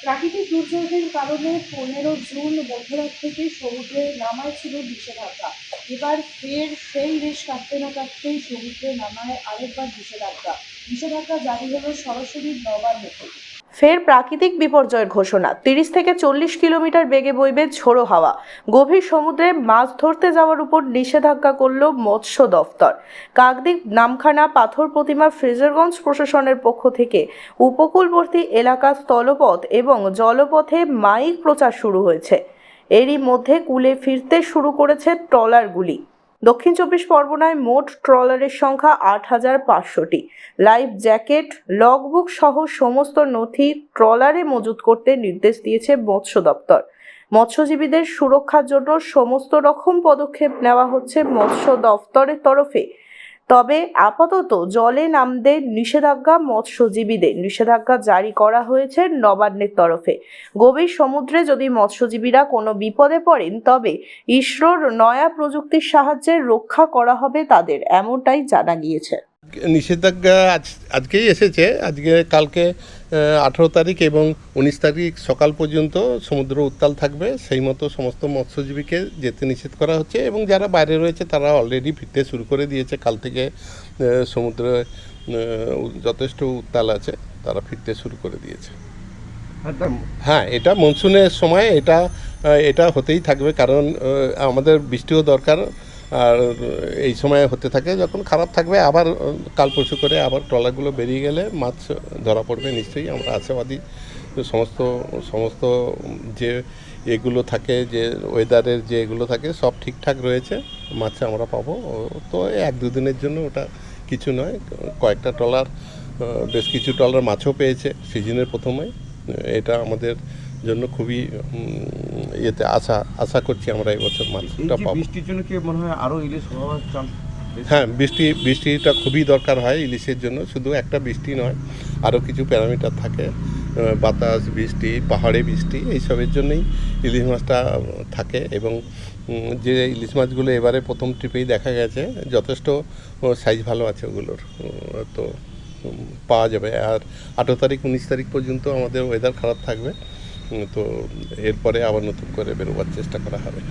প্রাকৃতিক দুর্যোগের কারণে 15 জুন মধ্যরাত থেকে সমুদ্রে নামায় ছিল নিষেধাজ্ঞা। এবার ফের সেই রেশ কাটতে না কাটতেই সমুদ্রে নামায় আরেকবার নিষেধাজ্ঞা। নিষেধাজ্ঞা জারি হলো সরাসরি নবান্ন থেকে। ফের প্রাকৃতিক বিপর্যয়ের ঘোষণা। 30 থেকে 40 কিলোমিটার বেগে বইবে ঝোড়ো হাওয়া। গভীর সমুদ্রে মাছ ধরতে যাওয়ার উপর নিষেধাজ্ঞা করল মৎস্য দফতর। কাকদ্বীপ, নামখানা, পাথর প্রতিমা, ফ্রেজারগঞ্জ প্রশাসনের পক্ষ থেকে উপকূলবর্তী এলাকা, স্থলপথ এবং জলপথে মাইক প্রচার শুরু হয়েছে। এরই মধ্যে কূলে ফিরতে শুরু করেছে ট্রলারগুলি। দক্ষিণ চব্বিশ পরগনায় মোট ট্রলারের সংখ্যা 8,500টি। লাইফ জ্যাকেট, লগবুক সহ সমস্ত নথি ট্রলারে মজুত করতে নির্দেশ দিয়েছে মৎস্য দপ্তর। মৎস্যজীবীদের সুরক্ষার জন্য সমস্ত রকম পদক্ষেপ নেওয়া হচ্ছে মৎস্য দপ্তরের তরফে। তবে আপাতত জলে নামতে নিষেধাজ্ঞা, মৎস্যজীবীদের নিষেধাজ্ঞা জারি করা হয়েছে নবান্নের তরফে। গভীর সমুদ্রে যদি মৎস্যজীবীরা কোনো বিপদে পড়েন তবে ইসরোর নয়া প্রযুক্তির সাহায্যে রক্ষা করা হবে তাদের, এমনটাই জানা গিয়েছে। নিষেধাজ্ঞা আজকেই এসেছে। আজকে কালকে 18 তারিখ এবং 19 তারিখ সকাল পর্যন্ত সমুদ্র উত্তাল থাকবে। সেই মতো সমস্ত মৎস্যজীবীকে যেতে নিষেধ করা হচ্ছে এবং যারা বাইরে রয়েছে তারা অলরেডি ফিরতে শুরু করে দিয়েছে। কাল থেকে সমুদ্রে যথেষ্ট উত্তাল আছে, তারা ফিরতে শুরু করে দিয়েছে। হ্যাঁ, এটা মনসুনের সময় এটা হতেই থাকবে, কারণ আমাদের বৃষ্টিও দরকার। আর এই সময় হতে থাকে, যখন খারাপ থাকবে আবার কাল পরশু করে আবার ট্রলারগুলো বেরিয়ে গেলে মাছ ধরা পড়বে নিশ্চয়ই। আমরা আশাবাদী সমস্ত যে এগুলো থাকে, যে ওয়েদারের যে এগুলো থাকে সব ঠিকঠাক রয়েছে, মাছ আমরা পাবো। তো 1-2 দিনের জন্য ওটা কিছু নয়। কয়েকটা ট্রলার, বেশ কিছু ট্রলার মাছও পেয়েছে সিজনের প্রথমে। এটা আমাদের জন্য খুবই আশা করছি আমরা এবছর মাছটা পাবো। বৃষ্টির জন্য কি মনে হয় আরও ইলিশ হওয়ার চান্স? হ্যাঁ, বৃষ্টিটা খুবই দরকার হয় ইলিশের জন্য। শুধু একটা বৃষ্টি নয়, আরও কিছু প্যারামিটার থাকে, বাতাস, বৃষ্টি, পাহাড়ে বৃষ্টি, এইসবের জন্যই ইলিশ মাছটা থাকে। এবং যে ইলিশ মাছগুলো এবারে প্রথম ট্রিপেই দেখা গেছে যথেষ্ট সাইজ ভালো আছে ওগুলোর, তো পাওয়া যাবে। আর 18 তারিখ 19 তারিখ পর্যন্ত আমাদের ওয়েদার খারাপ থাকবে, তো এরপরে আবার নতুন করে বেরোবার চেষ্টা করা হবে।